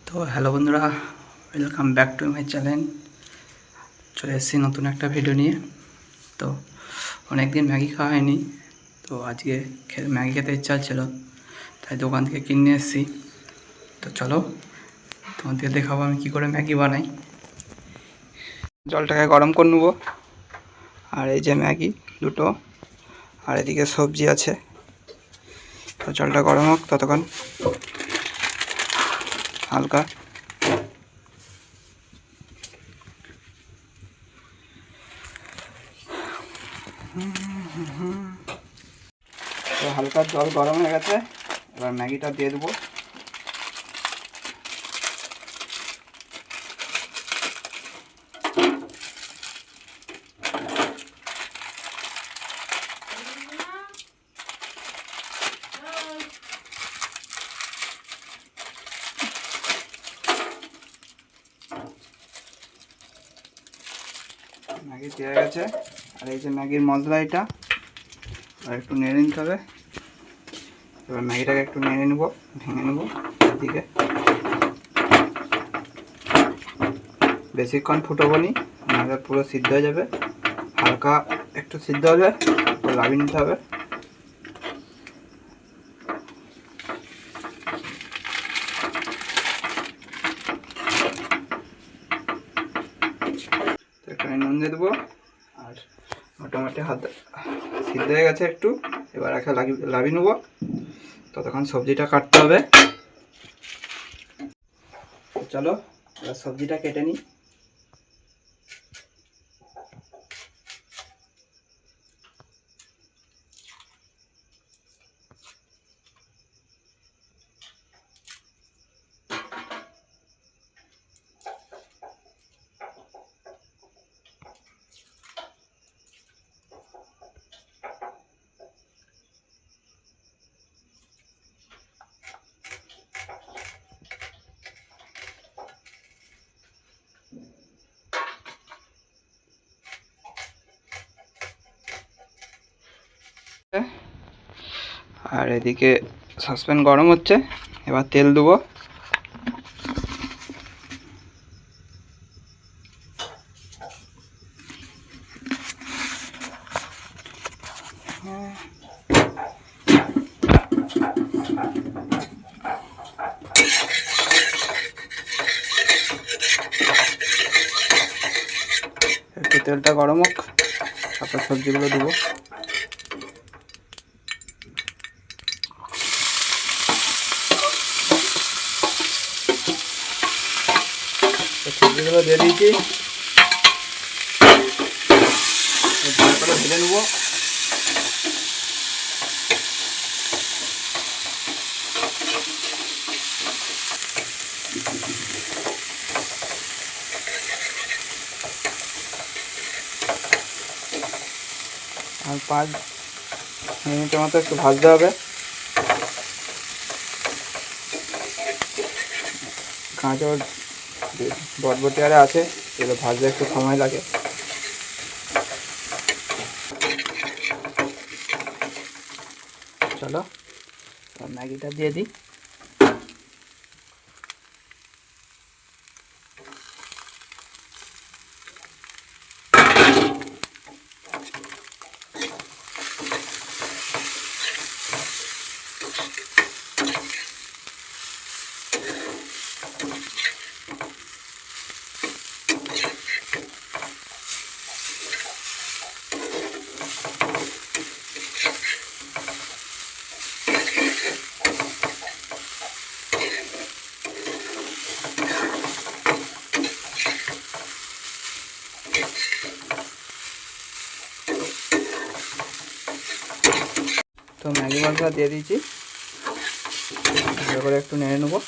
তো হ্যালো বন্ধুরা, welcome back to my channel. চলে এসেছি নতুন একটা ভিডিও নিয়ে। তো অনেক দিন ম্যাগি খাওয়া হয়নি, তো আজকে ম্যাগি খেতে ইচ্ছা ছিল, তাই দোকান থেকে কিনে এসেছি। তো চলো তোমাদেরকে দেখাবো আমি কী করে ম্যাগি বানাই। জলটাকে গরম করে নেবো, আর এই যে ম্যাগি দুটো, আর এদিকে সবজি আছে। তো জলটা গরম হোক ততক্ষণ হালকা তো হালকা জল গরম হয়ে গেছে, এবার ম্যাগিটা দিয়ে দেবো। ম্যাগি দেওয়া গেছে, আর এই যে ম্যাগির মশলা এটা, আর একটু নেড়ে নিতে হবে। এবার ম্যাগিটাকে একটু নেড়ে নেবো, ভেঙে নেবো এদিকে। বেশিক্ষণ ফুটাবো নি, নাহলে পুরো সিদ্ধ হয়ে যাবে। হালকা একটু সিদ্ধ হলে লাভিয়ে নিতে হবে। তো এখানে নুন দিয়ে দেবো, আর মোটামুটি সিদ্ধ হয়ে গেছে একটু। এবার একটা লাভিয়ে নেবো, ততক্ষণ সবজিটা কাটতে হবে। চলো এবার সবজিটা কেটে নিই। আর এদিকে সসপ্যান গরম হচ্ছে, এবার তেল দেবো। একটু তেলটা গরম হোক, তারপর সবজিগুলো দেবো। সবজিগুলো দিয়ে দিয়েছি, ভালো করে ভেজে নেবো। আর 5 মিনিটের মতো একটু ভাজতে হবে। গাজর বটবটি আরে আছে, এগুলো ভাজতে একটু সময় লাগে। চলো ম্যাগিটা দিয়ে দিই। তো ম্যাগি মশলা দিয়ে দিয়েছি, ভালো করে একটু নেড়ে নেবো।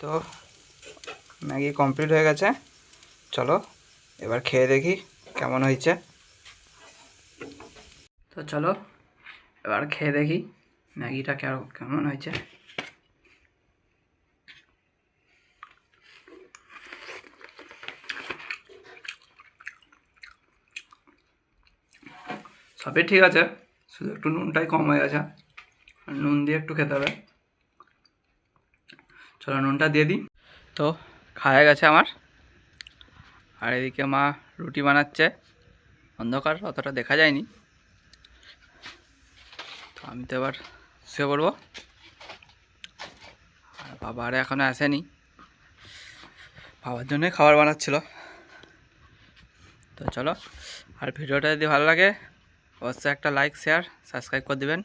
তো ম্যাগি কমপ্লিট হয়ে গেছে, চলো এবার খেয়ে দেখি কেমন হয়েছে। তো চলো এবার খেয়ে দেখি ম্যাগিটা কেমন হয়েছে। সবই ঠিক আছে, শুধু একটু নুনটাই কম হয়ে গেছে, নুন দিয়ে একটু খেতে হবে। চলো নুনটা দিয়ে দিই। তো খাওয়া গেছে আমার, আর এদিকে মা রুটি বানাচ্ছে, অন্ধকার অতটা দেখা যায়নি। তো আমি তো এবার শুয়ে পড়বো, আর বাবা আর এখনো আসেনি, বাবার জন্যই খাবার বানাচ্ছিল। তো চলো, আর ভিডিওটা যদি ভালো লাগে অবশ্যই একটা লাইক শেয়ার সাবস্ক্রাইব করে দিবেন।